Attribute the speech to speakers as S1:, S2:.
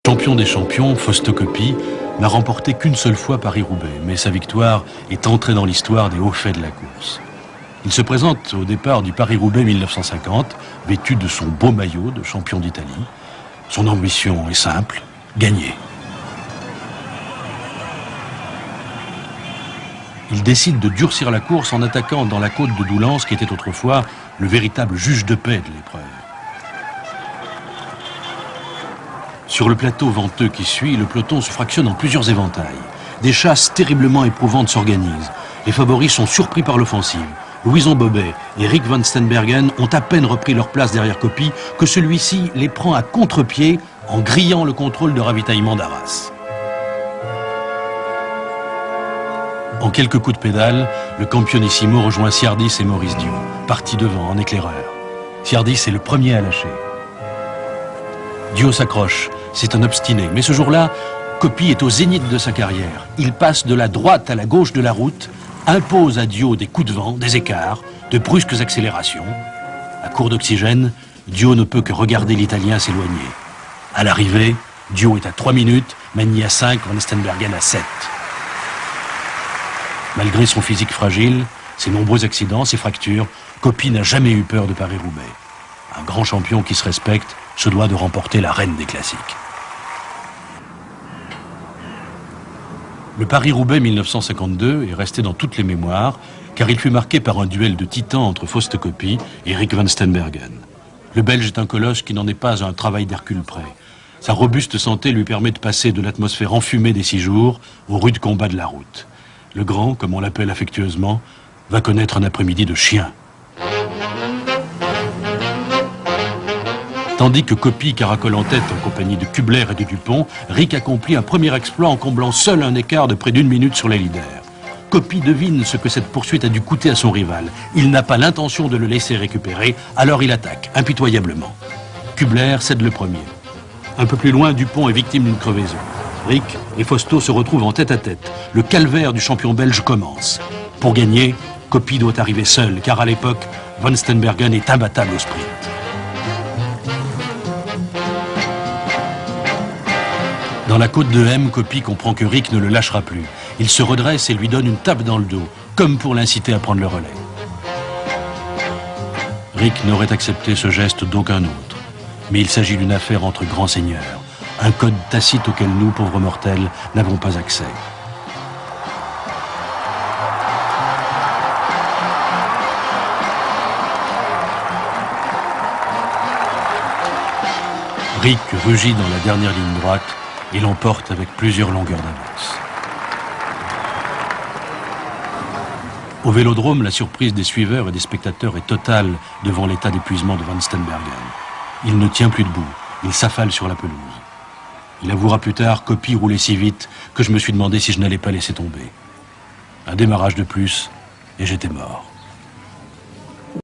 S1: Champion des champions, Fausto Coppi n'a remporté qu'une seule fois Paris-Roubaix, mais sa victoire est entrée dans l'histoire des hauts faits de la course. Il se présente au départ du Paris-Roubaix 1950, vêtu de son beau maillot de champion d'Italie. Son ambition est simple, gagner. Il décide de durcir la course en attaquant dans la côte de Doullens, qui était autrefois le véritable juge de paix de l'épreuve. Sur le plateau venteux qui suit, le peloton se fractionne en plusieurs éventails. Des chasses terriblement éprouvantes s'organisent. Les favoris sont surpris par l'offensive. Louison Bobet et Rik van Steenbergen ont à peine repris leur place derrière Coppi que celui-ci les prend à contre-pied en grillant le contrôle de ravitaillement d'Arras. En quelques coups de pédale, le Campionissimo rejoint Siardis et Maurice Dio, parti devant en éclaireur. Siardis est le premier à lâcher. Dio s'accroche, c'est un obstiné. Mais ce jour-là, Coppi est au zénith de sa carrière. Il passe de la droite à la gauche de la route, impose à Dio des coups de vent, des écarts, de brusques accélérations. À court d'oxygène, Dio ne peut que regarder l'Italien s'éloigner. À l'arrivée, Dio est à 3 minutes, Magny à 5, Van Steenbergen à 7. Malgré son physique fragile, ses nombreux accidents, ses fractures, Coppi n'a jamais eu peur de Paris-Roubaix. Un grand champion qui se respecte se doit de remporter la reine des classiques. Le Paris-Roubaix 1952 est resté dans toutes les mémoires, car il fut marqué par un duel de titans entre Fausto Coppi et Rik van Steenbergen. Le Belge est un colosse qui n'en est pas à un travail d'Hercule près. Sa robuste santé lui permet de passer de l'atmosphère enfumée des 6 jours aux rudes combats de la route. Le grand, comme on l'appelle affectueusement, va connaître un après-midi de chien. Tandis que Coppi caracole en tête en compagnie de Kubler et de Dupont, Rik accomplit un premier exploit en comblant seul un écart de près d'1 minute sur les leaders. Coppi devine ce que cette poursuite a dû coûter à son rival. Il n'a pas l'intention de le laisser récupérer, alors il attaque, impitoyablement. Kubler cède le premier. Un peu plus loin, Dupont est victime d'une crevaison. Rik et Fausto se retrouvent en tête-à-tête. Le calvaire du champion belge commence. Pour gagner, Coppi doit arriver seul, car à l'époque, Van Steenbergen est imbattable au sprint. Dans la côte de M, Coppi comprend que Rik ne le lâchera plus. Il se redresse et lui donne une tape dans le dos, comme pour l'inciter à prendre le relais. Rik n'aurait accepté ce geste d'aucun autre. Mais il s'agit d'une affaire entre grands seigneurs. Un code tacite auquel nous, pauvres mortels, n'avons pas accès. Rik rugit dans la dernière ligne droite et l'emporte avec plusieurs longueurs d'avance. Au Vélodrome, la surprise des suiveurs et des spectateurs est totale devant l'état d'épuisement de Van Steenbergen. Il ne tient plus debout, il s'affale sur la pelouse. Il avouera plus tard: Coppi roulait si vite que je me suis demandé si je n'allais pas laisser tomber. Un démarrage de plus et j'étais mort.